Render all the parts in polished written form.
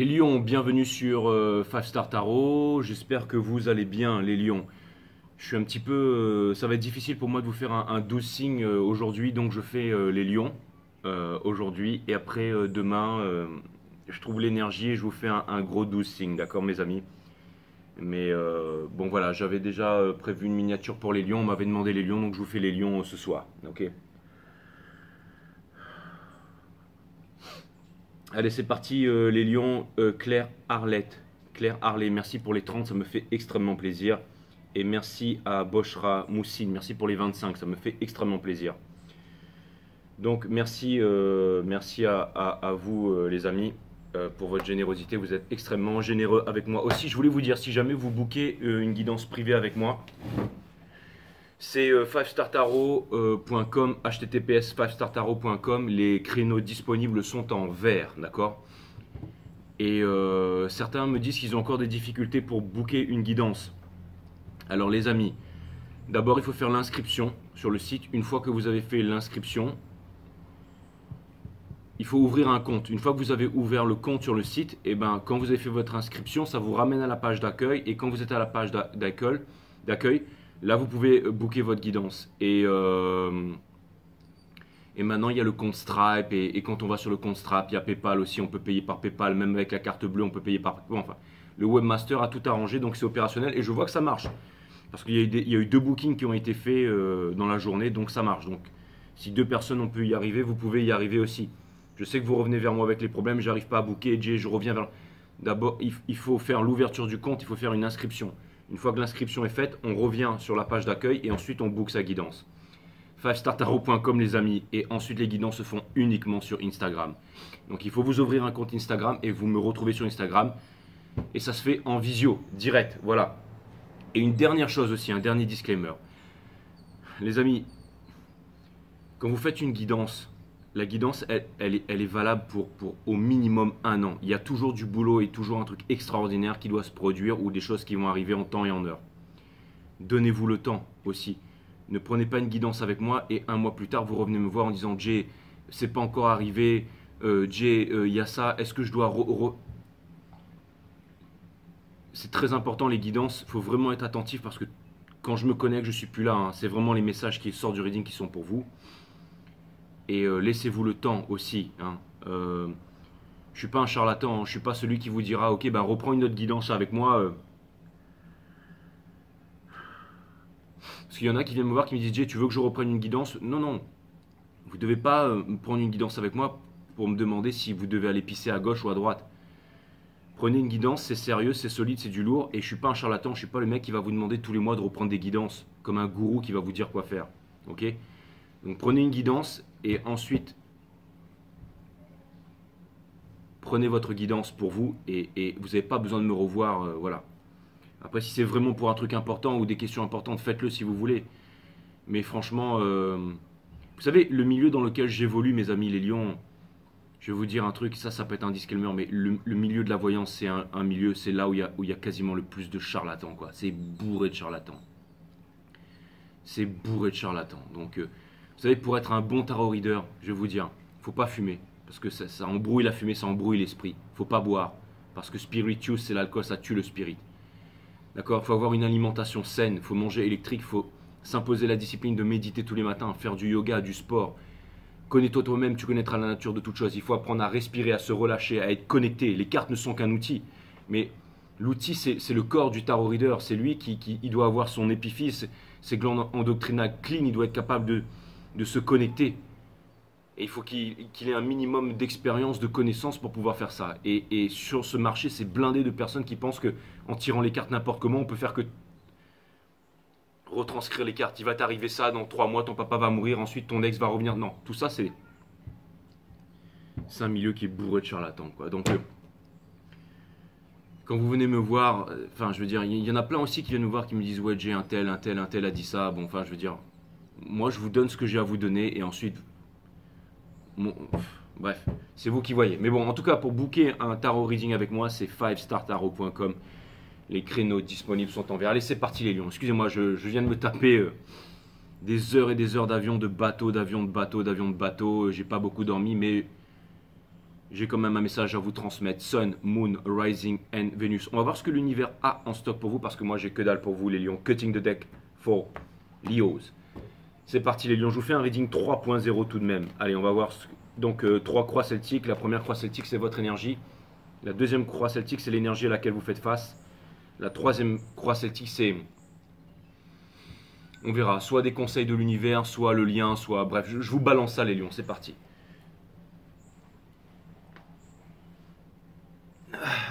Les lions, bienvenue sur 5 Star Tarot. J'espère que vous allez bien, les lions. Je suis un petit peu. Ça va être difficile pour moi de vous faire un 12 signes aujourd'hui, donc je fais les lions aujourd'hui. Et après, demain, je trouve l'énergie et je vous fais un gros 12 signes, d'accord, mes amis? Mais bon, voilà, j'avais déjà prévu une miniature pour les lions. On m'avait demandé les lions, donc je vous fais les lions ce soir, ok? Allez, c'est parti, les lions. Claire Arlette. Claire Harley, merci pour les 30, ça me fait extrêmement plaisir. Et merci à Boshra Moussine, merci pour les 25, ça me fait extrêmement plaisir. Donc merci, merci à vous les amis pour votre générosité, vous êtes extrêmement généreux avec moi. Aussi, je voulais vous dire, si jamais vous bookez une guidance privée avec moi, c'est 5startarot.com, https 5startarot.com, les créneaux disponibles sont en vert, d'accord? Et certains me disent qu'ils ont encore des difficultés pour booker une guidance. Alors les amis, d'abord il faut faire l'inscription sur le site. Une fois que vous avez fait l'inscription, il faut ouvrir un compte. Une fois que vous avez ouvert le compte sur le site, et ben, quand vous avez fait votre inscription, ça vous ramène à la page d'accueil. Et quand vous êtes à la page d'accueil, là vous pouvez booker votre guidance. Et maintenant il y a le compte Stripe. Et quand on va sur le compte Stripe, il y a PayPal aussi. On peut payer par PayPal. Même avec la carte bleue, on peut payer par... Bon, enfin, le webmaster a tout arrangé, donc c'est opérationnel. Et je vois que ça marche. Parce qu'il y a eu 2 bookings qui ont été faits dans la journée, donc ça marche. Donc si 2 personnes ont pu y arriver, vous pouvez y arriver aussi. Je sais que vous revenez vers moi avec les problèmes, j'arrive pas à booker, Jay, je reviens vers... D'abord, il faut faire l'ouverture du compte, il faut faire une inscription. Une fois que l'inscription est faite, on revient sur la page d'accueil et ensuite on book sa guidance. 5startarot.com les amis, et ensuite les guidances se font uniquement sur Instagram. Donc il faut vous ouvrir un compte Instagram et vous me retrouvez sur Instagram. Et ça se fait en visio, direct, voilà. Et une dernière chose aussi, un dernier disclaimer. Les amis, quand vous faites une guidance, la guidance, elle est valable pour au minimum 1 an. Il y a toujours du boulot et toujours un truc extraordinaire qui doit se produire ou des choses qui vont arriver en temps et en heure. Donnez-vous le temps aussi. Ne prenez pas une guidance avec moi et 1 mois plus tard, vous revenez me voir en disant « Jay, c'est pas encore arrivé. Jay, il y a ça. Est-ce que je dois... C'est très important les guidances. Il faut vraiment être attentif parce que quand je me connecte, je suis plus là. Hein. C'est vraiment les messages qui sortent du reading qui sont pour vous. Et laissez-vous le temps aussi. Hein. Je suis pas un charlatan, hein. Je suis pas celui qui vous dira ok ben reprends une autre guidance avec moi. Parce qu'il y en a qui viennent me voir qui me disent Jay, tu veux que je reprenne une guidance? Non, non. Vous devez pas prendre une guidance avec moi pour me demander si vous devez aller pisser à gauche ou à droite. Prenez une guidance, c'est sérieux, c'est solide, c'est du lourd. Et je suis pas un charlatan, je suis pas le mec qui va vous demander tous les mois de reprendre des guidances. Comme un gourou qui va vous dire quoi faire. Ok? Donc prenez une guidance et ensuite prenez votre guidance pour vous et vous n'avez pas besoin de me revoir. Voilà. Après si c'est vraiment pour un truc important ou des questions importantes, faites-le si vous voulez. Mais franchement, vous savez, le milieu dans lequel j'évolue, mes amis les lions, je vais vous dire un truc, ça peut être un disclaimer, mais le milieu de la voyance, c'est un milieu, c'est là où il y a quasiment le plus de charlatans, quoi. C'est bourré de charlatans. C'est bourré de charlatans. Donc... vous savez, pour être un bon tarot reader, je vais vous dire, faut pas fumer. Parce que ça embrouille la fumée, ça embrouille l'esprit. Faut pas boire. Parce que spirituous, c'est l'alcool, ça tue le spirit. D'accord? Il faut avoir une alimentation saine, il faut manger électrique, il faut s'imposer la discipline de méditer tous les matins, faire du yoga, du sport. Connais-toi toi-même, tu connaîtras la nature de toute chose. Il faut apprendre à respirer, à se relâcher, à être connecté. Les cartes ne sont qu'un outil. Mais l'outil, c'est le corps du tarot reader. C'est lui qui il doit avoir son épiphyse, ses glandes endocrinales clean, il doit être capable de se connecter. Et il faut qu'il ait un minimum d'expérience, de connaissances pour pouvoir faire ça. Et sur ce marché, c'est blindé de personnes qui pensent qu'en tirant les cartes n'importe comment, on peut faire que retranscrire les cartes. Il va t'arriver ça dans 3 mois, ton papa va mourir, ensuite ton ex va revenir. Non, tout ça, c'est un milieu qui est bourré de charlatans, quoi. Donc, quand vous venez me voir, enfin, je veux dire, il y en a plein aussi qui viennent me voir qui me disent « Ouais, j'ai un tel a dit ça. » Bon, enfin, je veux dire... Moi, je vous donne ce que j'ai à vous donner et ensuite, bref, c'est vous qui voyez. Mais bon, en tout cas, pour booker un tarot reading avec moi, c'est 5startarot.com. Les créneaux disponibles sont en vert. Allez, c'est parti les lions. Excusez-moi, je viens de me taper des heures et des heures d'avion, de bateau, d'avion, de bateau, d'avion, de bateau. J'ai pas beaucoup dormi, mais J'ai quand même un message à vous transmettre. Sun, Moon, Rising and Venus. On va voir ce que l'univers a en stock pour vous parce que moi j'ai que dalle pour vous les lions. Cutting the deck for Leos. C'est parti les lions, je vous fais un reading 3.0 tout de même. Allez, on va voir. Donc 3 croix celtiques. La première croix celtique c'est votre énergie. La deuxième croix celtique c'est l'énergie à laquelle vous faites face. La troisième croix celtique c'est... On verra, soit des conseils de l'univers, soit le lien, soit... Bref, je vous balance ça les lions, c'est parti.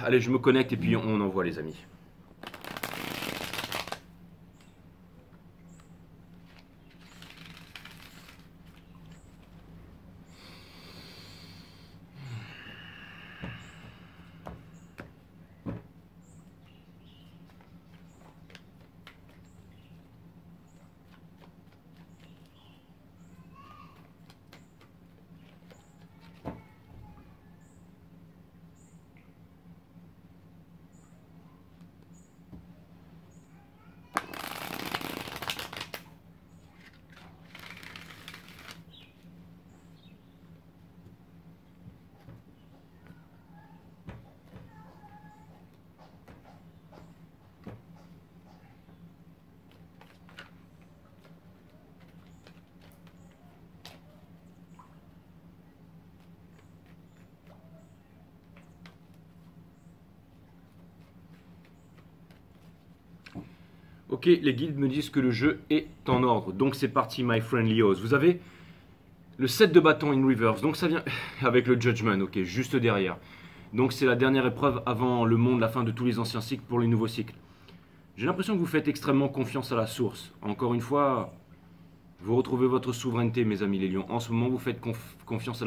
Allez, je me connecte et puis on envoie les amis. Ok, les guides me disent que le jeu est en ordre. Donc c'est parti, my friend Leos. Vous avez le 7 de bâton in reverse. Donc ça vient avec le judgment, ok, juste derrière. Donc c'est la dernière épreuve avant le monde, la fin de tous les anciens cycles pour les nouveaux cycles. J'ai l'impression que vous faites extrêmement confiance à la source. Encore une fois, vous retrouvez votre souveraineté, mes amis les lions. En ce moment, vous faites confiance à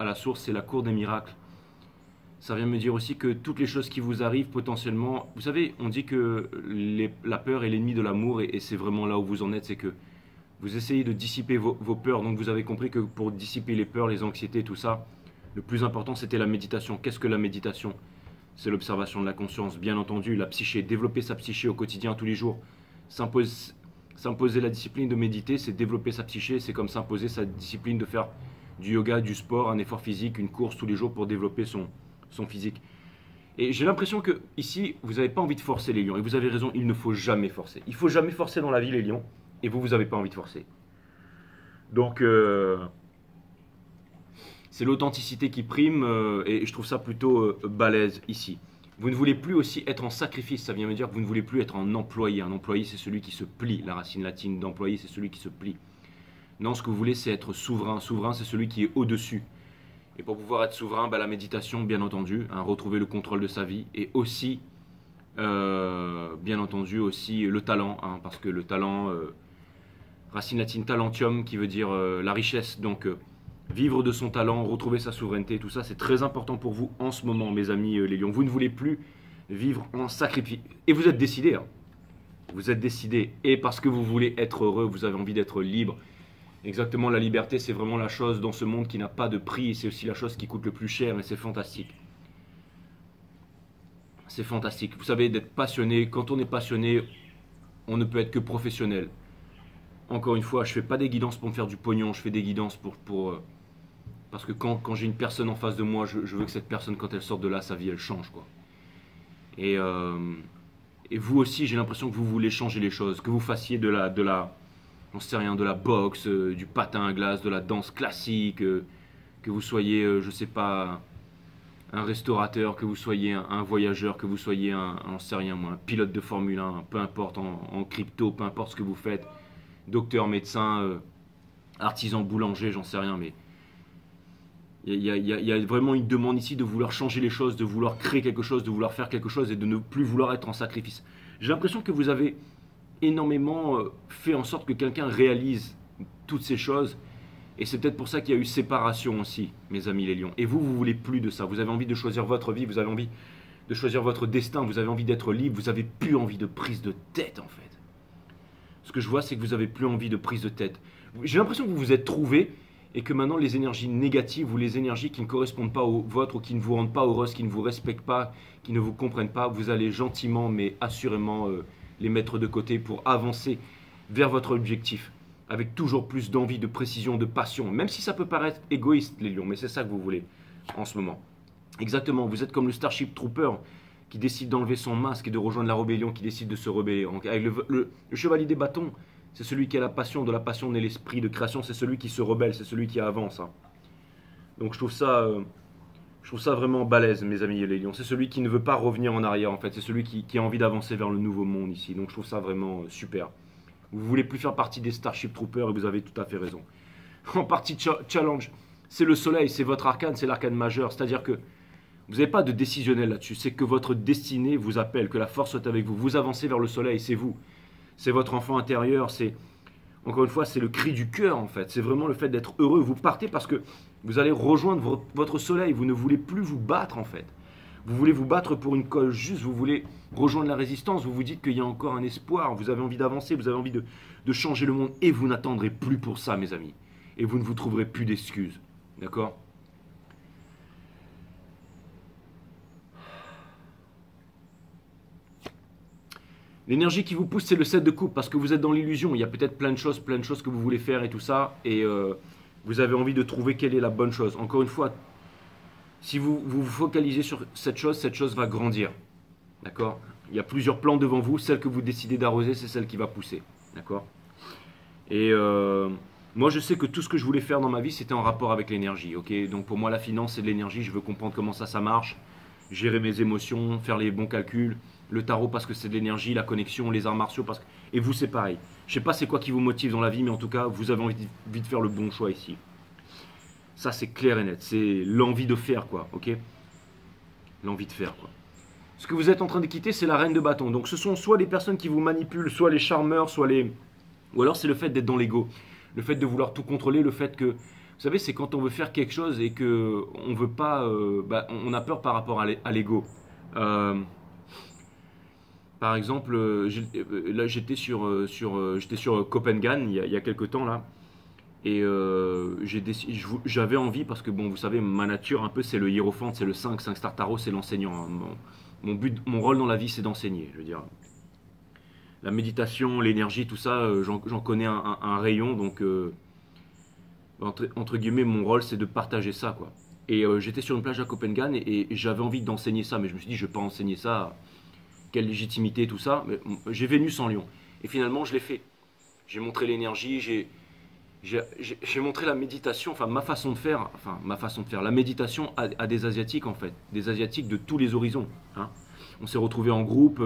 la source, c'est la cour des miracles. Ça vient me dire aussi que toutes les choses qui vous arrivent potentiellement... Vous savez, on dit que la peur est l'ennemi de l'amour et c'est vraiment là où vous en êtes, c'est que vous essayez de dissiper vos peurs. Donc vous avez compris que pour dissiper les peurs, les anxiétés, tout ça, le plus important c'était la méditation. Qu'est-ce que la méditation? C'est l'observation de la conscience, bien entendu, la psyché. Développer sa psyché au quotidien, tous les jours. S'imposer la discipline de méditer, c'est développer sa psyché, c'est comme s'imposer sa discipline de faire du yoga, du sport, un effort physique, une course tous les jours pour développer son physique. Et j'ai l'impression que ici, vous n'avez pas envie de forcer les lions. Et vous avez raison, il ne faut jamais forcer. Il ne faut jamais forcer dans la vie les lions. Et vous n'avez pas envie de forcer. Donc, c'est l'authenticité qui prime. Et je trouve ça plutôt balèze ici. Vous ne voulez plus aussi être en sacrifice. Ça vient me dire que vous ne voulez plus être un employé. Un employé, c'est celui qui se plie. La racine latine d'employé, c'est celui qui se plie. Non, ce que vous voulez, c'est être souverain. Souverain, c'est celui qui est au-dessus. Et pour pouvoir être souverain, la méditation, bien entendu, retrouver le contrôle de sa vie, et aussi, bien entendu, aussi le talent, parce que le talent, racine latine talentium, qui veut dire la richesse, donc vivre de son talent, retrouver sa souveraineté, tout ça, c'est très important pour vous en ce moment, mes amis les lions. Vous ne voulez plus vivre en sacrifice, et vous êtes décidés, vous êtes décidés, et parce que vous voulez être heureux, vous avez envie d'être libre. Exactement, la liberté, c'est vraiment la chose dans ce monde qui n'a pas de prix, et c'est aussi la chose qui coûte le plus cher, et c'est fantastique. C'est fantastique. Vous savez, d'être passionné, quand on est passionné, on ne peut être que professionnel. Encore une fois, je ne fais pas des guidances pour me faire du pognon, je fais des guidances parce que quand j'ai une personne en face de moi, je veux que cette personne, quand elle sort de là, sa vie, elle change, quoi. Et vous aussi, j'ai l'impression que vous voulez changer les choses, que vous fassiez de la j'en sais rien, de la boxe, du patin à glace, de la danse classique, que vous soyez, je sais pas, un restaurateur, que vous soyez un voyageur, que vous soyez j'en sais rien moi, un pilote de Formule 1, peu importe, en crypto, peu importe ce que vous faites, docteur, médecin, artisan, boulanger, j'en sais rien, mais il y a vraiment une demande ici de vouloir changer les choses, de vouloir créer quelque chose, de vouloir faire quelque chose et de ne plus vouloir être en sacrifice. J'ai l'impression que vous avez énormément fait en sorte que quelqu'un réalise toutes ces choses, et c'est peut-être pour ça qu'il y a eu séparation aussi, mes amis les lions. Et vous voulez plus de ça, vous avez envie de choisir votre vie, vous avez envie de choisir votre destin, vous avez envie d'être libre, vous avez plus envie de prise de tête en fait. Ce que je vois, c'est que vous avez plus envie de prise de tête. J'ai l'impression que vous vous êtes trouvé et que maintenant les énergies négatives ou les énergies qui ne correspondent pas aux vôtres ou qui ne vous rendent pas heureuse, qui ne vous respectent pas, qui ne vous comprennent pas, vous allez gentiment mais assurément les mettre de côté pour avancer vers votre objectif avec toujours plus d'envie, de précision, de passion, même si ça peut paraître égoïste les lions, mais c'est ça que vous voulez en ce moment. Exactement, vous êtes comme le Starship Trooper qui décide d'enlever son masque et de rejoindre la rébellion, qui décide de se rebeller. Donc, avec le chevalier des bâtons, c'est celui qui a la passion, de la passion naît l'esprit de création, c'est celui qui se rebelle, c'est celui qui avance, hein. Donc je trouve ça vraiment balèze, mes amis les lions. C'est celui qui ne veut pas revenir en arrière, en fait. C'est celui qui a envie d'avancer vers le nouveau monde ici. Donc je trouve ça vraiment super. Vous voulez plus faire partie des Starship Troopers et vous avez tout à fait raison. En partie challenge, c'est le soleil, c'est votre arcane, c'est l'arcane majeur. C'est-à-dire que vous n'avez pas de décisionnel là-dessus. C'est que votre destinée vous appelle, que la force soit avec vous. Vous avancez vers le soleil, c'est vous. C'est votre enfant intérieur, c'est, encore une fois, c'est le cri du cœur en fait. C'est vraiment le fait d'être heureux. Vous partez parce que vous allez rejoindre votre soleil. Vous ne voulez plus vous battre en fait. Vous voulez vous battre pour une cause juste. Vous voulez rejoindre la résistance. Vous vous dites qu'il y a encore un espoir. Vous avez envie d'avancer. Vous avez envie de changer le monde. Et vous n'attendrez plus pour ça, mes amis. Et vous ne vous trouverez plus d'excuses. D'accord ? L'énergie qui vous pousse, c'est le 7 de coupe, parce que vous êtes dans l'illusion. Il y a peut-être plein de choses que vous voulez faire et tout ça, et vous avez envie de trouver quelle est la bonne chose. Encore une fois, si vous focalisez sur cette chose va grandir. D'accord ? Il y a plusieurs plans devant vous. Celle que vous décidez d'arroser, c'est celle qui va pousser. D'accord ? Et moi, je sais que tout ce que je voulais faire dans ma vie, c'était en rapport avec l'énergie. Ok ? Donc pour moi, la finance, c'est de l'énergie. Je veux comprendre comment ça marche, gérer mes émotions, faire les bons calculs. Le tarot parce que c'est de l'énergie, la connexion, les arts martiaux parce que... Et vous c'est pareil. Je sais pas c'est quoi qui vous motive dans la vie, mais en tout cas vous avez envie de faire le bon choix ici. Ça c'est clair et net, c'est l'envie de faire quoi, ok ? L'envie de faire quoi. Ce que vous êtes en train de quitter c'est la reine de bâton. Donc ce sont soit les personnes qui vous manipulent, soit les charmeurs, soit les... Ou alors c'est le fait d'être dans l'ego. Le fait de vouloir tout contrôler, le fait que... Vous savez c'est quand on veut faire quelque chose et que on veut pas... on a peur par rapport à l'ego. Par exemple, là j'étais sur Copenhague il y a quelques temps là, et j'avais envie parce que bon, vous savez, ma nature un peu c'est le hiérophante, c'est le 5 star tarot, c'est l'enseignant, hein. Mon rôle dans la vie c'est d'enseigner, je veux dire. La méditation, l'énergie, tout ça, j'en connais un rayon, donc entre guillemets mon rôle c'est de partager ça quoi. Et j'étais sur une plage à Copenhague et j'avais envie d'enseigner ça, mais je me suis dit je vais pas enseigner ça. Quelle légitimité, tout ça. Mais j'ai Vénus en Lion. Et finalement, je l'ai fait. J'ai montré l'énergie, j'ai montré la méditation, enfin ma façon de faire, la méditation à des Asiatiques en fait, des Asiatiques de tous les horizons, hein. On s'est retrouvés en groupe,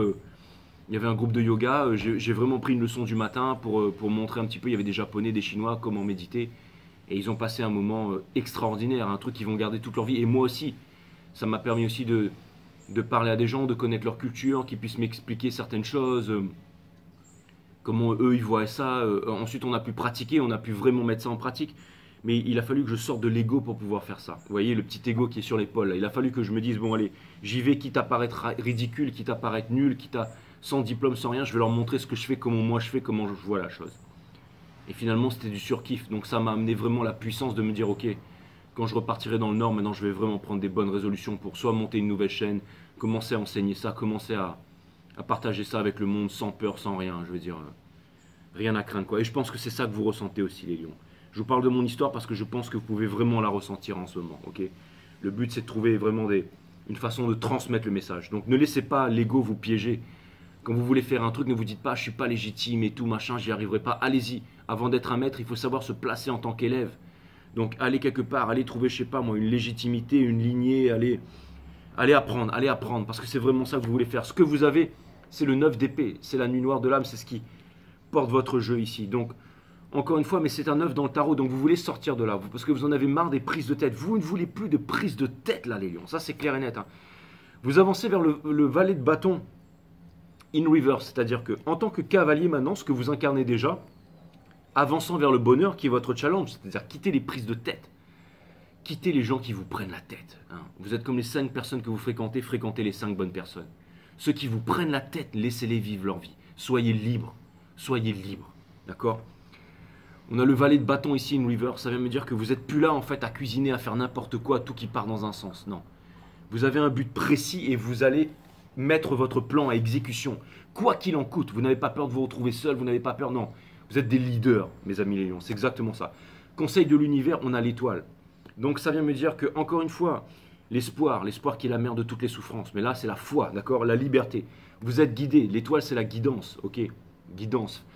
il y avait un groupe de yoga, j'ai vraiment pris une leçon du matin pour montrer un petit peu, il y avait des Japonais, des Chinois, comment méditer, et ils ont passé un moment extraordinaire, un truc qu'ils vont garder toute leur vie, et moi aussi, ça m'a permis aussi de parler à des gens, de connaître leur culture, qu'ils puissent m'expliquer certaines choses, comment eux ils voient ça. Ensuite on a pu pratiquer, on a pu vraiment mettre ça en pratique. Mais il a fallu que je sorte de l'ego pour pouvoir faire ça. Vous voyez le petit ego qui est sur l'épaule. Il a fallu que je me dise, bon allez, j'y vais, quitte à paraître ridicule, quitte à paraître nul, quitte à sans diplôme, sans rien, je vais leur montrer ce que je fais, comment moi je fais, comment je vois la chose. Et finalement c'était du surkiff. Donc ça m'a amené vraiment la puissance de me dire, ok, quand je repartirai dans le Nord, maintenant je vais vraiment prendre des bonnes résolutions pour soit monter une nouvelle chaîne, commencer à enseigner ça, commencer à partager ça avec le monde sans peur, sans rien. Je veux dire, rien à craindre quoi. Et je pense que c'est ça que vous ressentez aussi les lions. Je vous parle de mon histoire parce que je pense que vous pouvez vraiment la ressentir en ce moment. Ok ? Le but c'est de trouver vraiment une façon de transmettre le message. Donc ne laissez pas l'ego vous piéger. Quand vous voulez faire un truc, ne vous dites pas je suis pas légitime et tout machin, j'y arriverai pas. Allez-y. Avant d'être un maître, il faut savoir se placer en tant qu'élève. Donc allez quelque part, allez trouver, je sais pas moi, une légitimité, une lignée, allez apprendre, parce que c'est vraiment ça que vous voulez faire. Ce que vous avez, c'est le 9 d'épée, c'est la nuit noire de l'âme, c'est ce qui porte votre jeu ici. Donc, encore une fois, mais c'est un 9 dans le tarot, donc vous voulez sortir de là, parce que vous en avez marre des prises de tête. Vous ne voulez plus de prises de tête là, les lions, ça c'est clair et net, hein. Vous avancez vers le valet de bâton in reverse, c'est-à-dire que en tant que cavalier maintenant, ce que vous incarnez déjà, avançant vers le bonheur qui est votre challenge, c'est-à-dire quitter les prises de tête. Quittez les gens qui vous prennent la tête, hein. Vous êtes comme les 5 personnes que vous fréquentez, fréquentez les 5 bonnes personnes. Ceux qui vous prennent la tête, laissez-les vivre leur vie. Soyez libres, d'accord ? On a le valet de bâton ici, in reverse, ça vient me dire que vous n'êtes plus là en fait à cuisiner, à faire n'importe quoi, tout qui part dans un sens. Non. Vous avez un but précis et vous allez mettre votre plan à exécution. Quoi qu'il en coûte, vous n'avez pas peur de vous retrouver seul, vous n'avez pas peur, non. Vous êtes des leaders, mes amis les lions, c'est exactement ça. Conseil de l'univers, on a l'étoile. Donc ça vient me dire que, encore une fois, L'espoir, l'espoir qui est la mère de toutes les souffrances. Mais là, c'est la foi, d'accord? La liberté. Vous êtes guidé. L'étoile, c'est la guidance, ok? Guidance.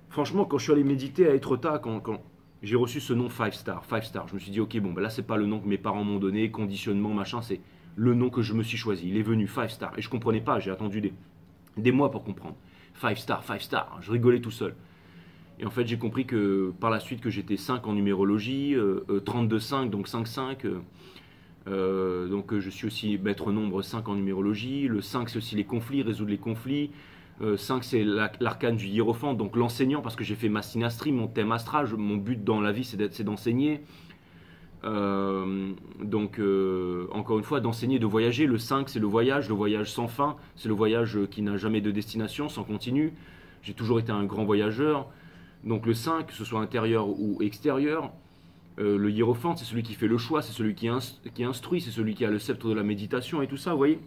Franchement, quand je suis allé méditer à Etretat, quand j'ai reçu ce nom 5 star, 5 star, je me suis dit, ok, bon, ben là, c'est pas le nom que mes parents m'ont donné, conditionnement, machin, c'est le nom que je me suis choisi. Il est venu 5 star. Et je comprenais pas, j'ai attendu des mois pour comprendre. 5 star, 5 star. Je rigolais tout seul. Et en fait, j'ai compris que par la suite que j'étais 5 en numérologie, 32-5, donc 5-5. Donc je suis aussi maître nombre 5 en numérologie. Le 5, c'est aussi les conflits, résoudre les conflits. 5, c'est l'arcane du hiérophante, donc l'enseignant, parce que j'ai fait ma synastrie, mon thème astral. Mon but dans la vie, c'est d'enseigner. Encore une fois, d'enseigner, de voyager. Le 5, c'est le voyage sans fin. C'est le voyage qui n'a jamais de destination, sans continu. J'ai toujours été un grand voyageur. Donc le 5, que ce soit intérieur ou extérieur. Le hiérophante, c'est celui qui fait le choix, c'est celui qui instruit, c'est celui qui a le sceptre de la méditation et tout ça, vous voyez.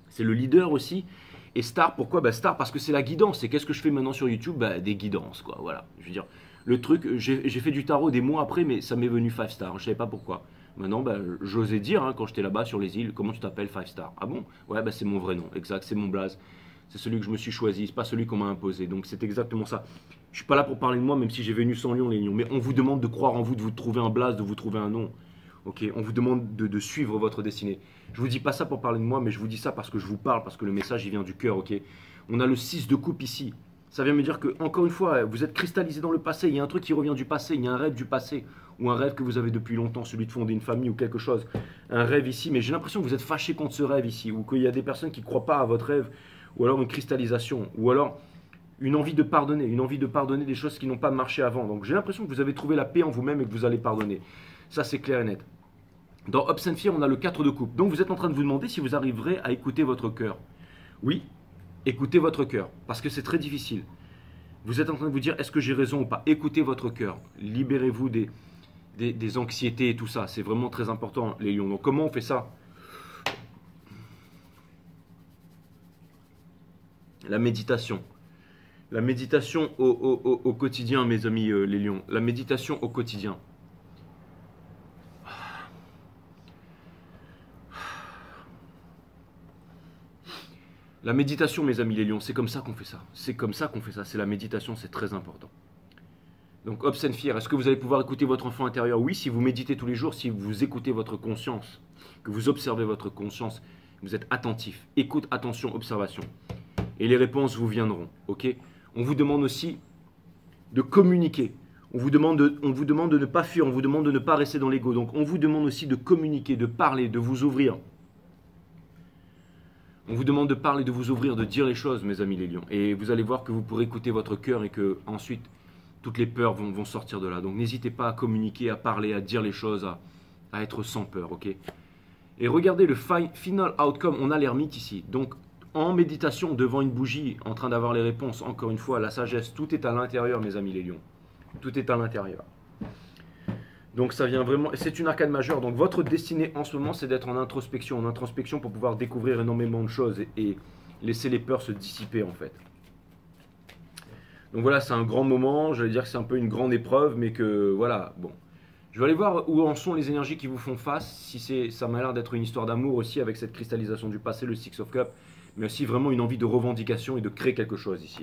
C'est le leader aussi. Et star, pourquoi? Star, parce que c'est la guidance. Et qu'est-ce que je fais maintenant sur YouTube? Des guidances, quoi, voilà. Je veux dire, le truc, j'ai fait du tarot des mois après, mais ça m'est venu 5 star, je savais pas pourquoi. Maintenant, j'osais dire, hein, quand j'étais là-bas sur les îles, comment tu t'appelles 5 star? Ah bon? Ouais, c'est mon vrai nom, exact, c'est mon blaze. C'est celui que je me suis choisi, c'est pas celui qu'on m'a imposé. Donc c'est exactement ça. Je suis pas là pour parler de moi, même si j'ai Vénus en Lion, les lions. Mais on vous demande de croire en vous, de vous trouver un blaze, de vous trouver un nom. Ok, on vous demande de suivre votre destinée. Je vous dis pas ça pour parler de moi, mais je vous dis ça parce que je vous parle, parce que le message il vient du cœur. Ok, on a le 6 de coupe ici. Ça vient me dire que, encore une fois, vous êtes cristallisé dans le passé. Il y a un truc qui revient du passé. Il y a un rêve du passé. Ou un rêve que vous avez depuis longtemps, celui de fonder une famille ou quelque chose. Un rêve ici. Mais j'ai l'impression que vous êtes fâché contre ce rêve ici. Ou qu'il y a des personnes qui ne croient pas à votre rêve. Ou alors une cristallisation. Ou alors une envie de pardonner. Une envie de pardonner des choses qui n'ont pas marché avant. Donc j'ai l'impression que vous avez trouvé la paix en vous-même et que vous allez pardonner. Ça, c'est clair et net. Dans Hopes and Fear, on a le 4 de coupe. Donc vous êtes en train de vous demander si vous arriverez à écouter votre cœur. Oui, écoutez votre cœur. Parce que c'est très difficile. Vous êtes en train de vous dire, est-ce que j'ai raison ou pas? Écoutez votre cœur. Libérez-vous des anxiétés et tout ça. C'est vraiment très important, les lions. Donc comment on fait ça? La méditation. La méditation au quotidien, mes amis les lions. La méditation au quotidien. La méditation, mes amis les lions, c'est comme ça qu'on fait ça. C'est comme ça qu'on fait ça. C'est la méditation, c'est très important. Donc, Hopes and Fear, est-ce que vous allez pouvoir écouter votre enfant intérieur? Oui, si vous méditez tous les jours, si vous écoutez votre conscience, que vous observez votre conscience, vous êtes attentif. Écoute, attention, observation. Et les réponses vous viendront, ok? On vous demande aussi de communiquer. On vous demande de ne pas fuir, on vous demande de ne pas rester dans l'ego. Donc, on vous demande aussi de communiquer, de parler, de vous ouvrir. On vous demande de parler, de vous ouvrir, de dire les choses, mes amis les lions. Et vous allez voir que vous pourrez écouter votre cœur et que ensuite toutes les peurs vont sortir de là. Donc n'hésitez pas à communiquer, à parler, à dire les choses, à être sans peur, ok? Et regardez le final outcome, on a l'ermite ici. Donc en méditation, devant une bougie, en train d'avoir les réponses, encore une fois, la sagesse, tout est à l'intérieur, mes amis les lions. Tout est à l'intérieur. Donc ça vient vraiment, c'est une arcane majeure, donc votre destinée en ce moment c'est d'être en introspection pour pouvoir découvrir énormément de choses et laisser les peurs se dissiper en fait. Donc voilà, c'est un grand moment, j'allais dire que c'est un peu une grande épreuve, mais que voilà, bon. Je vais aller voir où en sont les énergies qui vous font face, si ça m'a l'air d'être une histoire d'amour aussi avec cette cristallisation du passé, le Six of Cups, mais aussi vraiment une envie de revendication et de créer quelque chose ici.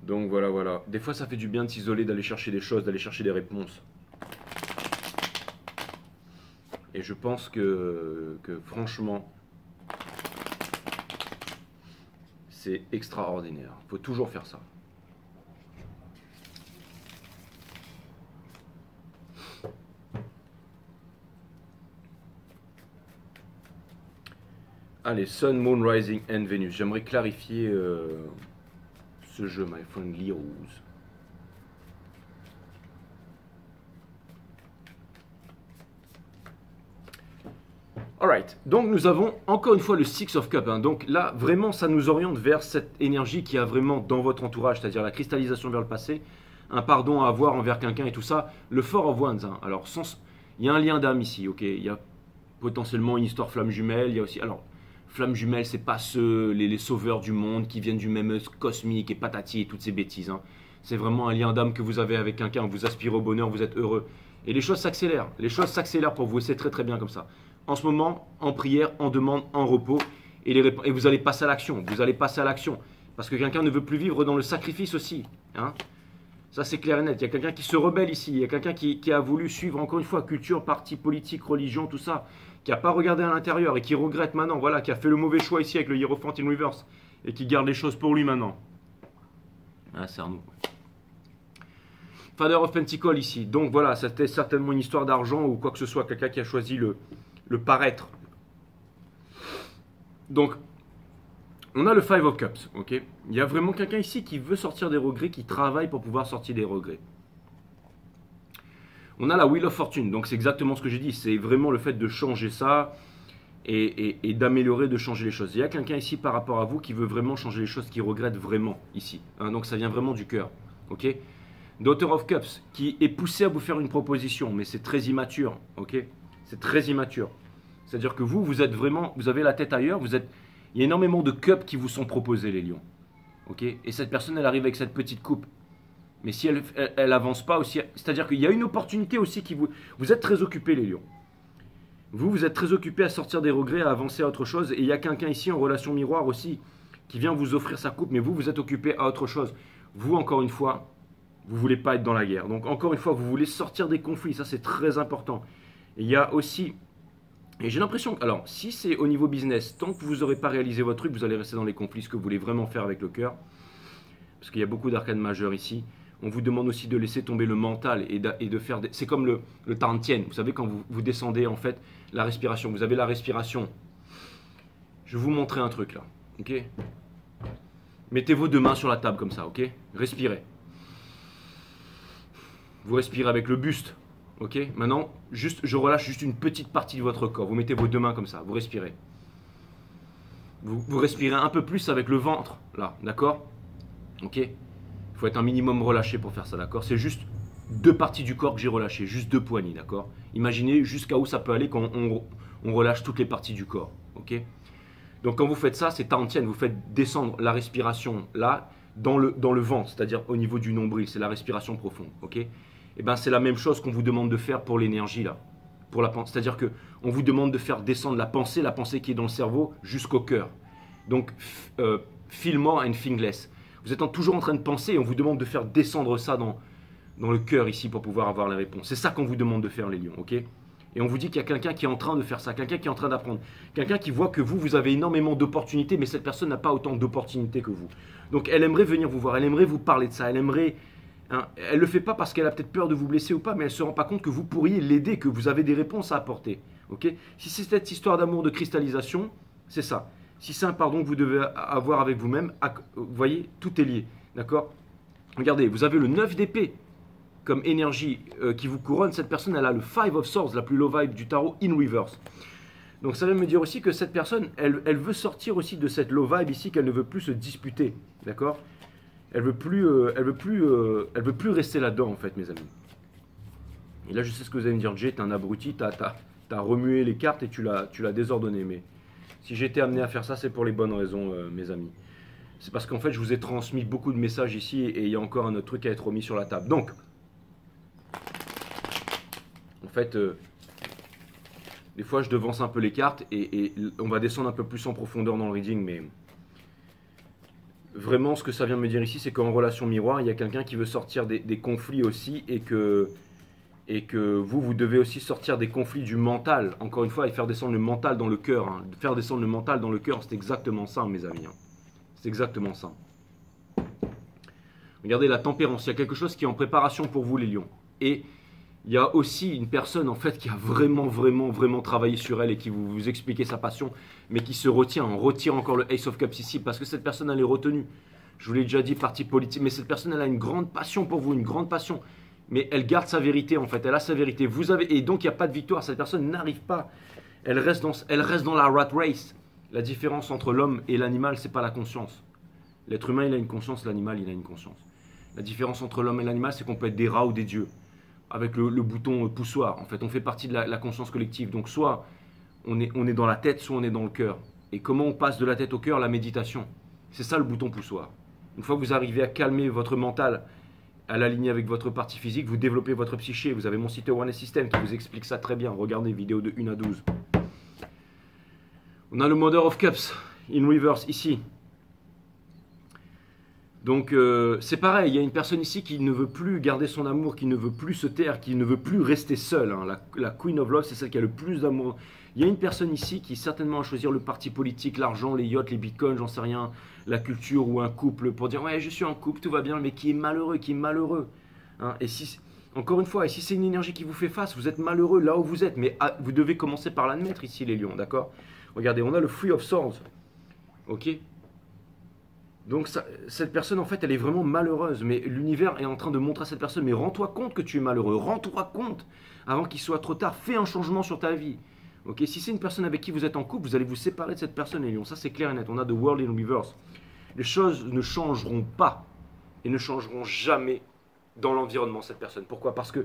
Donc voilà, voilà. Des fois, ça fait du bien de s'isoler, d'aller chercher des choses, d'aller chercher des réponses. Et je pense que franchement, c'est extraordinaire. Il faut toujours faire ça. Allez, Sun, Moon, Rising and Venus. J'aimerais clarifier ce jeu, my friendly rose. Alright, donc nous avons encore une fois le Six of Cups. Hein. Donc là, vraiment, ça nous oriente vers cette énergie qui a vraiment dans votre entourage, c'est-à-dire la cristallisation vers le passé. un pardon à avoir envers quelqu'un et tout ça. Le Four of Wands, hein. Alors, il y a un lien d'âme ici, ok. Il y a potentiellement une histoire flamme jumelle. Il y a aussi, alors, flamme jumelle, c'est pas les sauveurs du monde qui viennent du même œuf cosmique et patati et toutes ces bêtises, hein. C'est vraiment un lien d'âme que vous avez avec quelqu'un. Vous aspirez au bonheur, vous êtes heureux. Et les choses s'accélèrent. Les choses s'accélèrent pour vous. Et c'est très très bien comme ça. En ce moment, en prière, en demande, en repos. Et vous allez passer à l'action. Vous allez passer à l'action. Parce que quelqu'un ne veut plus vivre dans le sacrifice aussi, hein. Ça, c'est clair et net. Il y a quelqu'un qui se rebelle ici. Il y a quelqu'un qui a voulu suivre, encore une fois, culture, parti politique, religion, tout ça. Qui n'a pas regardé à l'intérieur et qui regrette maintenant. Voilà, qui a fait le mauvais choix ici avec le Hierophant in Reverse. Et qui garde les choses pour lui maintenant. Ah, c'est Arnaud. Father of Pentacle ici. Donc voilà, c'était certainement une histoire d'argent ou quoi que ce soit. Quelqu'un qui a choisi le paraître. Donc, on a le Five of Cups, ok. Il y a vraiment quelqu'un ici qui veut sortir des regrets, qui travaille pour pouvoir sortir des regrets. On a la Wheel of Fortune, donc c'est exactement ce que j'ai dit. C'est vraiment le fait de changer ça et d'améliorer, de changer les choses. Il y a quelqu'un ici par rapport à vous qui veut vraiment changer les choses, qui regrette vraiment ici, hein. Donc ça vient vraiment du cœur, ok. Daughter of Cups, qui est poussé à vous faire une proposition, mais c'est très immature, ok. C'est très immature. C'est-à-dire que vous êtes vraiment, vous avez la tête ailleurs, il y a énormément de cups qui vous sont proposés, les lions, ok. Et cette personne, elle arrive avec cette petite coupe. Mais si elle avance pas aussi, c'est-à-dire qu'il y a une opportunité aussi qui vous êtes très occupés, les lions. Vous êtes très occupés à sortir des regrets, à avancer à autre chose. Et il y a quelqu'un ici en relation miroir aussi qui vient vous offrir sa coupe, mais vous êtes occupés à autre chose. Vous, encore une fois, vous voulez pas être dans la guerre. Donc, encore une fois, vous voulez sortir des conflits. Ça, c'est très important. Et il y a aussi, et j'ai l'impression, alors, si c'est au niveau business, tant que vous n'aurez pas réalisé votre truc, vous allez rester dans les conflits, ce que vous voulez vraiment faire avec le cœur. Parce qu'il y a beaucoup d'arcanes majeures ici. On vous demande aussi de laisser tomber le mental et de faire... C'est comme le Tantien. Vous savez, quand vous descendez, en fait, la respiration. Vous avez la respiration. Je vais vous montrer un truc, là. Ok. Mettez vos deux mains sur la table, comme ça, ok. Respirez. Vous respirez avec le buste. Ok. Maintenant, je relâche juste une petite partie de votre corps. Vous mettez vos deux mains comme ça. Vous respirez. Vous respirez un peu plus avec le ventre, là. D'accord. Ok. Il faut être un minimum relâché pour faire ça, d'accord. C'est juste deux parties du corps que j'ai relâchées, juste deux poignées, d'accord. Imaginez jusqu'à où ça peut aller quand on relâche toutes les parties du corps, ok. Donc quand vous faites ça, c'est Tantien, vous faites descendre la respiration là, dans le ventre, c'est-à-dire au niveau du nombril, c'est la respiration profonde, ok. Et bien c'est la même chose qu'on vous demande de faire pour l'énergie là, c'est-à-dire qu'on vous demande de faire descendre la pensée qui est dans le cerveau jusqu'au cœur. Donc feel more and think less. Vous êtes toujours en train de penser et on vous demande de faire descendre ça dans le cœur ici pour pouvoir avoir les réponses. C'est ça qu'on vous demande de faire, les lions, ok. Et on vous dit qu'il y a quelqu'un qui est en train de faire ça, quelqu'un qui est en train d'apprendre, quelqu'un qui voit que vous avez énormément d'opportunités, mais cette personne n'a pas autant d'opportunités que vous. Donc elle aimerait venir vous voir, elle aimerait vous parler de ça, elle aimerait... Hein, elle ne le fait pas parce qu'elle a peut-être peur de vous blesser ou pas, mais elle ne se rend pas compte que vous pourriez l'aider, que vous avez des réponses à apporter, ok. Si c'est cette histoire d'amour, de cristallisation, c'est ça. Si c'est un pardon que vous devez avoir avec vous-même, vous voyez, tout est lié, d'accord. Regardez, vous avez le 9 d'épée comme énergie qui vous couronne. Cette personne, elle a le 5 of Swords, la plus low vibe du tarot, in reverse. Donc ça veut me dire aussi que cette personne, elle veut sortir aussi de cette low vibe ici, qu'elle ne veut plus se disputer, d'accord. Elle veut plus rester là-dedans, en fait, mes amis. Et là, je sais ce que vous allez me dire, Jay, t'es un abruti, t'as remué les cartes et tu l'as désordonné, mais... Si j'ai été amené à faire ça, c'est pour les bonnes raisons, mes amis. C'est parce qu'en fait, je vous ai transmis beaucoup de messages ici et il y a encore un autre truc à être remis sur la table. Donc, en fait, des fois, je devance un peu les cartes et on va descendre un peu plus en profondeur dans le reading, mais vraiment, ce que ça vient de me dire ici, c'est qu'en relation miroir, il y a quelqu'un qui veut sortir des conflits aussi et que vous devez aussi sortir des conflits du mental, encore une fois, et faire descendre le mental dans le cœur. Hein. Faire descendre le mental dans le cœur, c'est exactement ça, mes amis. Hein. C'est exactement ça. Regardez la tempérance, il y a quelque chose qui est en préparation pour vous, les lions. Et il y a aussi une personne, en fait, qui a vraiment travaillé sur elle et qui vous expliquait sa passion, mais qui se retient. On retire encore le Ace of Cups ici, parce que cette personne, elle est retenue. Je vous l'ai déjà dit, parti politique, mais cette personne, elle a une grande passion pour vous, une grande passion. Mais elle garde sa vérité, en fait. Elle a sa vérité. Et donc, il n'y a pas de victoire. Cette personne n'arrive pas. Elle reste dans la rat race. La différence entre l'homme et l'animal, ce n'est pas la conscience. L'être humain, il a une conscience. L'animal, il a une conscience. La différence entre l'homme et l'animal, c'est qu'on peut être des rats ou des dieux. Avec le bouton poussoir, en fait, on fait partie de la conscience collective. Donc soit on est dans la tête, soit on est dans le cœur. Et comment on passe de la tête au cœur? La méditation. C'est ça le bouton poussoir. Une fois que vous arrivez à calmer votre mental, à l'aligner avec votre partie physique, vous développez votre psyché. Vous avez mon site One System qui vous explique ça très bien. Regardez, vidéo de 1 à 12. On a le Mother of Cups, in reverse, ici. Donc c'est pareil, il y a une personne ici qui ne veut plus garder son amour, qui ne veut plus se taire, qui ne veut plus rester seule. Hein. La Queen of Love, c'est celle qui a le plus d'amour. Il y a une personne ici qui certainement va choisir le parti politique, l'argent, les yachts, les bitcoins, j'en sais rien, la culture ou un couple pour dire ouais je suis en couple, tout va bien, mais qui est malheureux, Hein. Et si, encore une fois, et si c'est une énergie qui vous fait face, vous êtes malheureux là où vous êtes, mais vous devez commencer par l'admettre ici les lions, d'accord? Regardez, on a le Three of Swords, ok? Donc cette personne, en fait, elle est vraiment malheureuse. Mais l'univers est en train de montrer à cette personne, mais rends-toi compte que tu es malheureux. Rends-toi compte avant qu'il soit trop tard. Fais un changement sur ta vie. Ok, si c'est une personne avec qui vous êtes en couple, vous allez vous séparer de cette personne, les lions. Ça, c'est clair et net. On a The World in Reverse. Les choses ne changeront pas et ne changeront jamais dans l'environnement, cette personne. Pourquoi? Parce que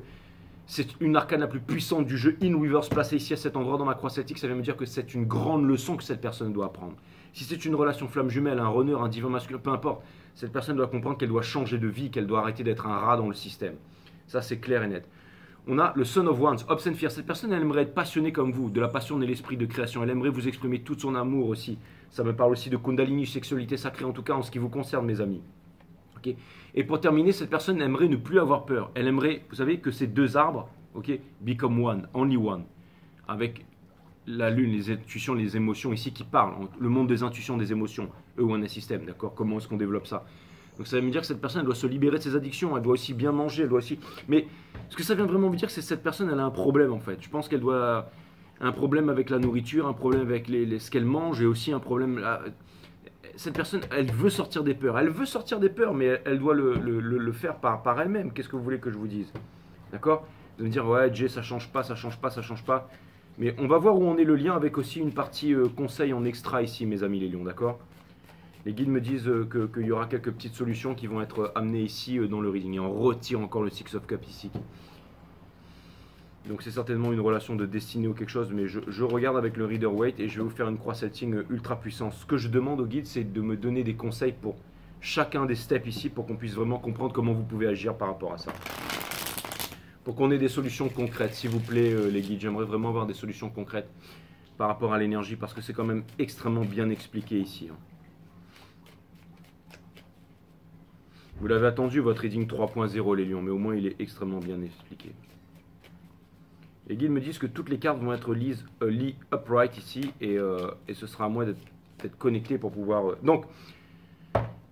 c'est une arcane la plus puissante du jeu in reverse placée ici à cet endroit dans ma croix celtique. Ça vient me dire que c'est une grande leçon que cette personne doit apprendre. Si c'est une relation flamme jumelle, un runner, un divin masculin, peu importe, cette personne doit comprendre qu'elle doit changer de vie, qu'elle doit arrêter d'être un rat dans le système. Ça, c'est clair et net. On a le Son of Wands, Hopes and Fear. Cette personne, elle aimerait être passionnée comme vous, de la passion et l'esprit de création. Elle aimerait vous exprimer tout son amour aussi. Ça me parle aussi de Kundalini, sexualité sacrée, en tout cas en ce qui vous concerne, mes amis. Okay. Et pour terminer, cette personne aimerait ne plus avoir peur. Elle aimerait, vous savez, que ces deux arbres, okay, become one, only one, avec la lune, les intuitions, les émotions ici qui parlent, le monde des intuitions, des émotions, One System, d'accord? Comment est-ce qu'on développe ça? Donc ça veut me dire que cette personne elle doit se libérer de ses addictions, elle doit aussi bien manger, elle doit aussi... Mais ce que ça vient vraiment me dire, c'est que cette personne, elle a un problème en fait. Je pense qu'elle doit... Un problème avec la nourriture, un problème avec ce qu'elle mange et aussi un problème... Cette personne, elle veut sortir des peurs. Elle veut sortir des peurs, mais elle doit le faire par elle-même. Qu'est-ce que vous voulez que je vous dise? D'accord? De me dire, ouais, Jay, ça change pas, ça change pas, ça change pas. Mais on va voir où on est le lien avec aussi une partie conseil en extra ici, mes amis les lions, d'accord? Les guides me disent qu'il y aura quelques petites solutions qui vont être amenées ici dans le reading. Et on retire encore le Six of Cups ici. Donc c'est certainement une relation de destinée ou quelque chose, mais je regarde avec le Reader Waite et je vais vous faire une croix setting ultra puissante. Ce que je demande au guide, c'est de me donner des conseils pour chacun des steps ici, pour qu'on puisse vraiment comprendre comment vous pouvez agir par rapport à ça. Pour qu'on ait des solutions concrètes, s'il vous plaît les guides, j'aimerais vraiment avoir des solutions concrètes par rapport à l'énergie, parce que c'est quand même extrêmement bien expliqué ici. Hein. Vous l'avez attendu, votre reading 3.0 les lions, mais au moins il est extrêmement bien expliqué. Les guides me disent que toutes les cartes vont être lit upright ici, et ce sera à moi d'être connecté pour pouvoir... Donc,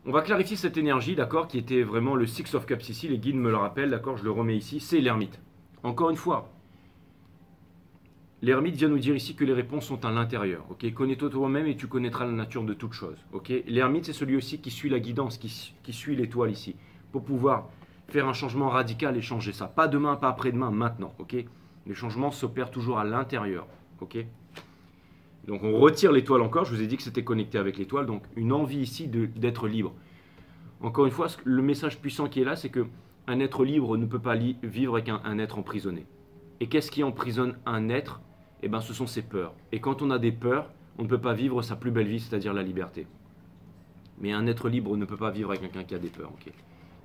on va clarifier cette énergie, d'accord, qui était vraiment le Six of Cups ici, les guides me le rappellent, d'accord, je le remets ici, c'est l'ermite. Encore une fois, l'ermite vient nous dire ici que les réponses sont à l'intérieur, ok, connais-toi toi-même et tu connaîtras la nature de toute chose, ok. L'ermite, c'est celui aussi qui suit la guidance, qui suit l'étoile ici, pour pouvoir faire un changement radical et changer ça. Pas demain, pas après-demain, maintenant, ok. Les changements s'opèrent toujours à l'intérieur, ok. Donc on retire l'étoile encore, je vous ai dit que c'était connecté avec l'étoile, donc une envie ici d'être libre. Encore une fois, le message puissant qui est là, c'est qu'un être libre ne peut pas vivre avec un être emprisonné. Et qu'est-ce qui emprisonne un être? Eh bien ce sont ses peurs. Et quand on a des peurs, on ne peut pas vivre sa plus belle vie, c'est-à-dire la liberté. Mais un être libre ne peut pas vivre avec quelqu'un qui a des peurs, ok.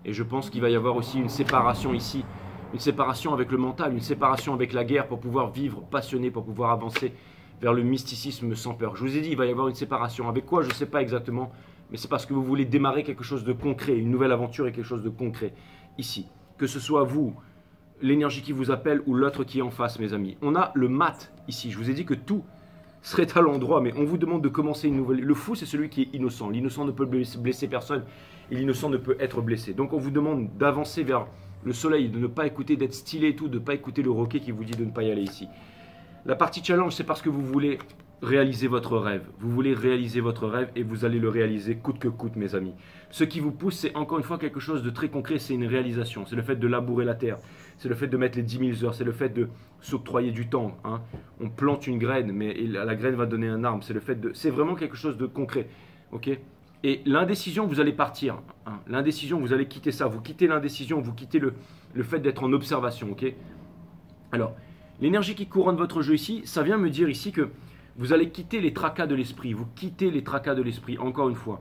Et je pense qu'il va y avoir aussi une séparation ici, une séparation avec le mental, une séparation avec la guerre pour pouvoir vivre passionné, pour pouvoir avancer vers le mysticisme sans peur. Je vous ai dit, il va y avoir une séparation. Avec quoi, je ne sais pas exactement, mais c'est parce que vous voulez démarrer quelque chose de concret, une nouvelle aventure et quelque chose de concret ici. Que ce soit vous, l'énergie qui vous appelle ou l'autre qui est en face, mes amis. On a le mat ici. Je vous ai dit que tout serait à l'endroit, mais on vous demande de commencer une nouvelle. Le fou, c'est celui qui est innocent. L'innocent ne peut blesser personne et l'innocent ne peut être blessé. Donc on vous demande d'avancer vers le soleil, de ne pas écouter, d'être stylé et tout, de ne pas écouter le roquet qui vous dit de ne pas y aller ici. La partie challenge, c'est parce que vous voulez réaliser votre rêve. Vous voulez réaliser votre rêve et vous allez le réaliser coûte que coûte, mes amis. Ce qui vous pousse, c'est encore une fois quelque chose de très concret, c'est une réalisation. C'est le fait de labourer la terre, c'est le fait de mettre les 10 000 heures, c'est le fait de s'octroyer du temps. Hein. On plante une graine, mais la graine va donner un arbre. C'est le fait de... C'est vraiment quelque chose de concret. Ok ? Et l'indécision, vous allez partir. Hein. L'indécision, vous allez quitter ça. Vous quittez l'indécision, vous quittez le fait d'être en observation. Ok. Alors, l'énergie qui couronne votre jeu ici, ça vient me dire ici que vous allez quitter les tracas de l'esprit. Vous quittez les tracas de l'esprit, encore une fois.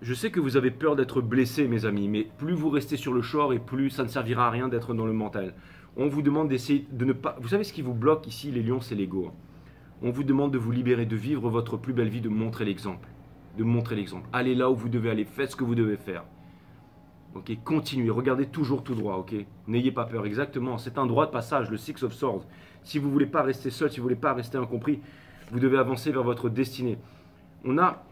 Je sais que vous avez peur d'être blessé, mes amis, mais plus vous restez sur le shore et plus ça ne servira à rien d'être dans le mental. On vous demande d'essayer de ne pas... Vous savez ce qui vous bloque ici, les lions, c'est l'ego. On vous demande de vous libérer, de vivre votre plus belle vie, de montrer l'exemple. De montrer l'exemple. Allez là où vous devez aller, faites ce que vous devez faire. Ok, continuez, regardez toujours tout droit, ok. N'ayez pas peur, exactement. C'est un droit de passage, le Six of Swords. Si vous ne voulez pas rester seul, si vous ne voulez pas rester incompris, vous devez avancer vers votre destinée. On a...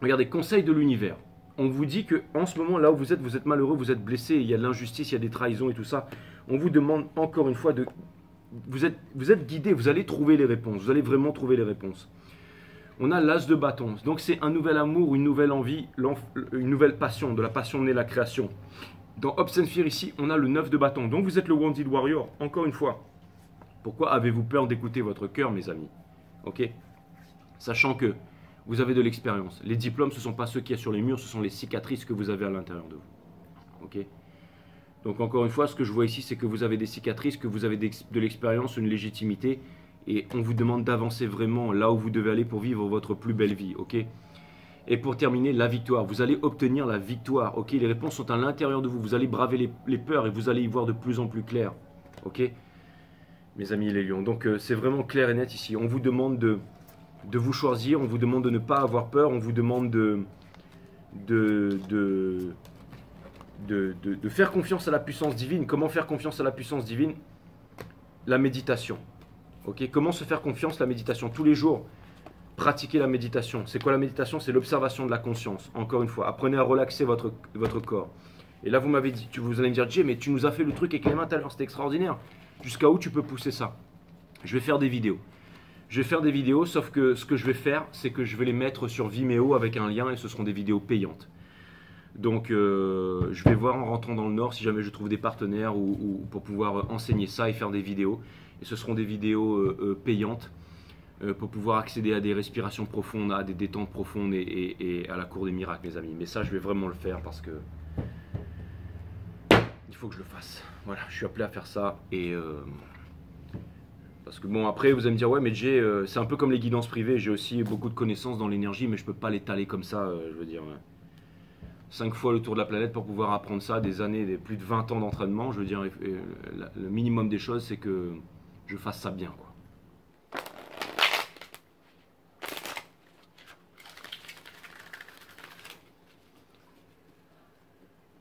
Regardez, conseil de l'univers. On vous dit que en ce moment, là où vous êtes malheureux, vous êtes blessé, il y a de l'injustice, il y a des trahisons et tout ça. On vous demande encore une fois de... Vous êtes guidé, vous allez trouver les réponses, vous allez vraiment trouver les réponses. On a l'as de bâton, donc c'est un nouvel amour, une nouvelle envie, une nouvelle passion, de la passion née la création. Dans Hopes and Fear ici, on a le 9 de bâton, donc vous êtes le Wounded Warrior, encore une fois. Pourquoi avez-vous peur d'écouter votre cœur, mes amis? Ok. Sachant que vous avez de l'expérience. Les diplômes, ce ne sont pas ceux qu'il y a sur les murs, ce sont les cicatrices que vous avez à l'intérieur de vous. Ok. Donc encore une fois, ce que je vois ici, c'est que vous avez des cicatrices, que vous avez de l'expérience, une légitimité, et on vous demande d'avancer vraiment là où vous devez aller pour vivre votre plus belle vie. Ok. Et pour terminer, la victoire. Vous allez obtenir la victoire. Ok. Les réponses sont à l'intérieur de vous. Vous allez braver les peurs et vous allez y voir de plus en plus clair. Ok. Mes amis les lions. Donc c'est vraiment clair et net ici. On vous demande de vous choisir, on vous demande de ne pas avoir peur, on vous demande de faire confiance à la puissance divine. Comment faire confiance à la puissance divine? La méditation. Ok. Comment se faire confiance? La méditation. Tous les jours, pratiquez la méditation. C'est quoi la méditation? C'est l'observation de la conscience. Encore une fois, apprenez à relaxer votre corps. Et là, vous m'avez dit, vous allez me dire, Jay, mais tu nous as fait le truc avec les mains tout à l'heure, c'était extraordinaire. Jusqu'à où tu peux pousser ça? Je vais faire des vidéos. Je vais faire des vidéos, sauf que ce que je vais faire, c'est que je vais les mettre sur Vimeo avec un lien et ce seront des vidéos payantes. Donc je vais voir en rentrant dans le Nord si jamais je trouve des partenaires ou pour pouvoir enseigner ça et faire des vidéos. Et ce seront des vidéos payantes pour pouvoir accéder à des respirations profondes, à des détentes profondes et à la cour des miracles, mes amis. Mais ça, je vais vraiment le faire parce que il faut que je le fasse. Voilà, je suis appelé à faire ça et... Parce que bon, après, vous allez me dire, ouais, mais Jay, c'est un peu comme les guidances privées. J'ai aussi beaucoup de connaissances dans l'énergie, mais je peux pas l'étaler comme ça, je veux dire. 5 fois le tour de la planète pour pouvoir apprendre ça, des années, plus de 20 ans d'entraînement. Je veux dire, le minimum des choses, c'est que je fasse ça bien, quoi.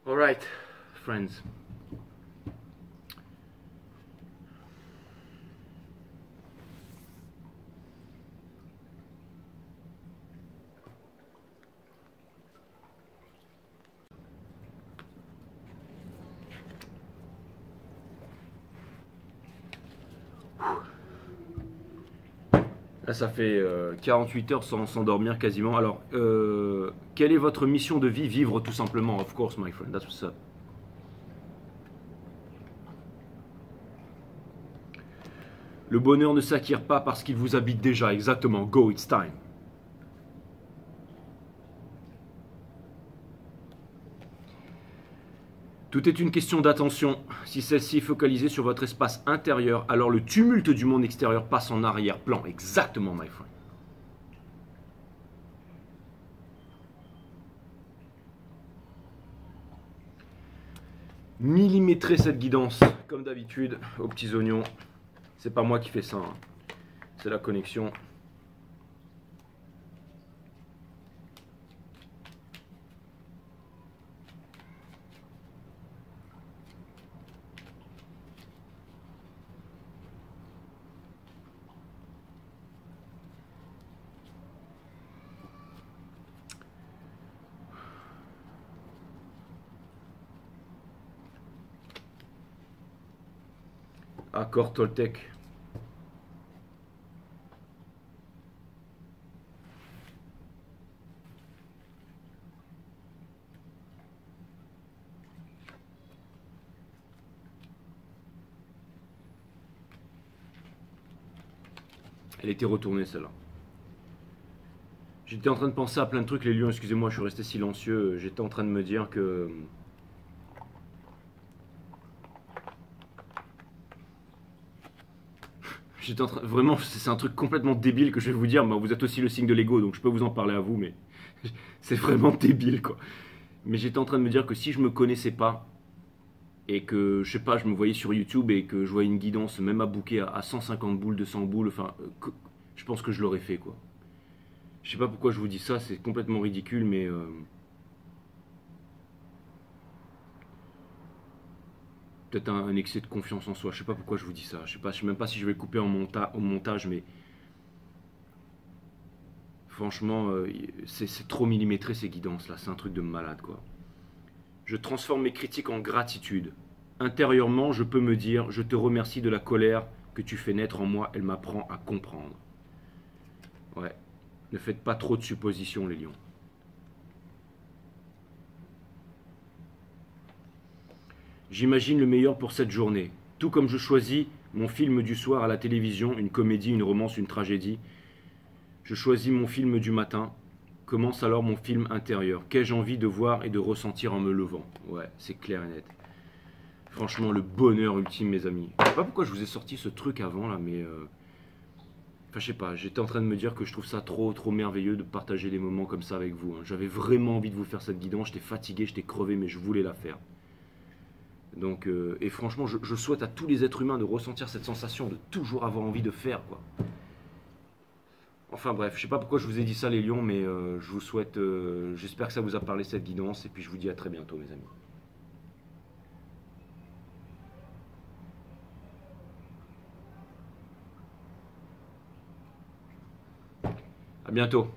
Alright, friends. Là, ça fait 48 heures sans s'endormir quasiment. Alors, quelle est votre mission de vie? Vivre tout simplement, of course, my friend. That's what's up. Le bonheur ne s'acquiert pas parce qu'il vous habite déjà. Exactement. Go, it's time. Tout est une question d'attention. Si celle-ci est focalisée sur votre espace intérieur, alors le tumulte du monde extérieur passe en arrière-plan. Exactement, my friend. Millimétrer cette guidance, comme d'habitude, aux petits oignons. C'est pas moi qui fais ça, hein. C'est la connexion. Accord Toltec. Elle était retournée celle-là. J'étais en train de penser à plein de trucs, les lions, excusez-moi, je suis resté silencieux. J'étais en train de me dire que. J'étais en train. Vraiment, c'est un truc complètement débile que je vais vous dire. Mais vous êtes aussi le signe de l'ego, donc je peux vous en parler à vous, mais. C'est vraiment débile, quoi. Mais j'étais en train de me dire que si je me connaissais pas, et que, je sais pas, je me voyais sur YouTube et que je voyais une guidance, même à booker à 150 boules, 200 boules, enfin. Je pense que je l'aurais fait, quoi. Je sais pas pourquoi je vous dis ça, c'est complètement ridicule, mais. Peut-être un excès de confiance en soi. Je sais pas pourquoi je vous dis ça. Je sais même pas si je vais le couper au montage, mais franchement, c'est trop millimétré ces guidances là. C'est un truc de malade quoi. Je transforme mes critiques en gratitude. Intérieurement, je peux me dire, je te remercie de la colère que tu fais naître en moi. Elle m'apprend à comprendre. Ouais. Ne faites pas trop de suppositions, les lions. J'imagine le meilleur pour cette journée. Tout comme je choisis mon film du soir à la télévision, une comédie, une romance, une tragédie, je choisis mon film du matin. Commence alors mon film intérieur. Qu'ai-je envie de voir et de ressentir en me levant? Ouais, c'est clair et net. Franchement, le bonheur ultime, mes amis. Je sais pas pourquoi je vous ai sorti ce truc avant là, mais enfin, je sais pas. J'étais en train de me dire que je trouve ça trop merveilleux de partager des moments comme ça avec vous, hein. J'avais vraiment envie de vous faire cette guidance. J'étais fatigué, j'étais crevé, mais je voulais la faire. Donc, et franchement, je souhaite à tous les êtres humains de ressentir cette sensation de toujours avoir envie de faire, quoi. Enfin bref, je sais pas pourquoi je vous ai dit ça les lions, mais je vous souhaite, j'espère que ça vous a parlé cette guidance, et puis je vous dis à très bientôt mes amis. À bientôt.